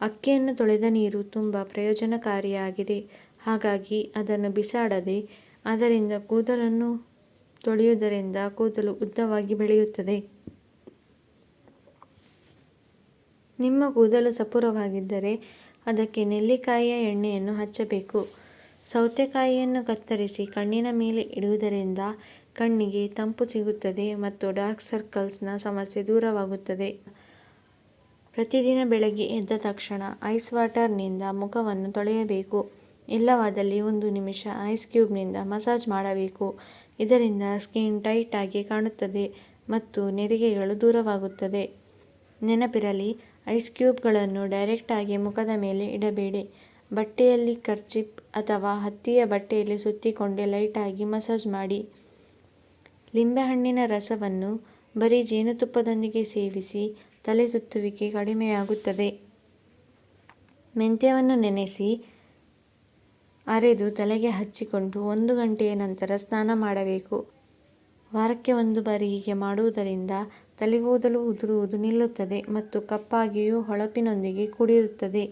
ಅಕ್ಕಿಯನ್ನು ತೊಳೆದ ನೀರು ತುಂಬ ಪ್ರಯೋಜನಕಾರಿಯಾಗಿದೆ. ಹಾಗಾಗಿ ಅದನ್ನು ಬಿಸಾಡದೆ ಅದರಿಂದ ಕೂದಲನ್ನು ತೊಳೆಯುವುದರಿಂದ ಕೂದಲು ಉದ್ದವಾಗಿ ಬೆಳೆಯುತ್ತದೆ. ನಿಮ್ಮ ಕೂದಲು ಸಪೂರವಾಗಿದ್ದರೆ ಅದಕ್ಕೆ ನೆಲ್ಲಿಕಾಯಿಯ ಎಣ್ಣೆಯನ್ನು ಹಚ್ಚಬೇಕು. ಸೌತೆಕಾಯಿಯನ್ನು ಕತ್ತರಿಸಿ ಕಣ್ಣಿನ ಮೇಲೆ ಇಡುವುದರಿಂದ ಕಣ್ಣಿಗೆ ತಂಪು ಸಿಗುತ್ತದೆ ಮತ್ತು ಡಾರ್ಕ್ ಸರ್ಕಲ್ಸ್ನ ಸಮಸ್ಯೆ ದೂರವಾಗುತ್ತದೆ. ಪ್ರತಿದಿನ ಬೆಳಗ್ಗೆ ಎದ್ದ ತಕ್ಷಣ ಐಸ್ ವಾಟರ್ನಿಂದ ಮುಖವನ್ನು ತೊಳೆಯಬೇಕು. ಇಲ್ಲವಾದಲ್ಲಿ 1 ನಿಮಿಷ ಐಸ್ ಕ್ಯೂಬ್ನಿಂದ ಮಸಾಜ್ ಮಾಡಬೇಕು. ಇದರಿಂದ ಸ್ಕಿನ್ ಟೈಟ್ ಆಗಿ ಕಾಣುತ್ತದೆ ಮತ್ತು ನೆರಿಗೆಗಳು ದೂರವಾಗುತ್ತದೆ. ನೆನಪಿರಲಿ, ಐಸ್ ಕ್ಯೂಬ್ಗಳನ್ನು ಡೈರೆಕ್ಟ್ ಆಗಿ ಮುಖದ ಮೇಲೆ ಇಡಬೇಡಿ. ಬಟ್ಟೆಯಲ್ಲಿ ಕರ್ಚಿಪ್ ಅಥವಾ ಹತ್ತಿಯ ಬಟ್ಟೆಯಲ್ಲಿ ಸುತ್ತಿಕೊಂಡು ಲೈಟ್ ಆಗಿ ಮಸಾಜ್ ಮಾಡಿ. ಲಿಂಬೆಹಣ್ಣಿನ ರಸವನ್ನು ಬರೀ ಜೇನುತುಪ್ಪದೊಂದಿಗೆ ಸೇವಿಸಿ ತಲೆ ಸುತ್ತುವಿಕೆ ಕಡಿಮೆಯಾಗುತ್ತದೆ. ಮೆಂತ್ಯವನ್ನು ನೆನೆಸಿ ಅರೆದು ತಲೆಗೆ ಹಚ್ಚಿಕೊಂಡು 1 ಗಂಟೆಯ ನಂತರ ಸ್ನಾನ ಮಾಡಬೇಕು. ವಾರಕ್ಕೆ 1 ಬಾರಿ ಹೀಗೆ ಮಾಡುವುದರಿಂದ ತಲೆಗೂದಲು ಉದುರುವುದು ನಿಲ್ಲುತ್ತದೆ ಮತ್ತು ಕಪ್ಪಾಗಿಯೂ ಹೊಳಪಿನೊಂದಿಗೆ ಕೂಡಿರುತ್ತದೆ.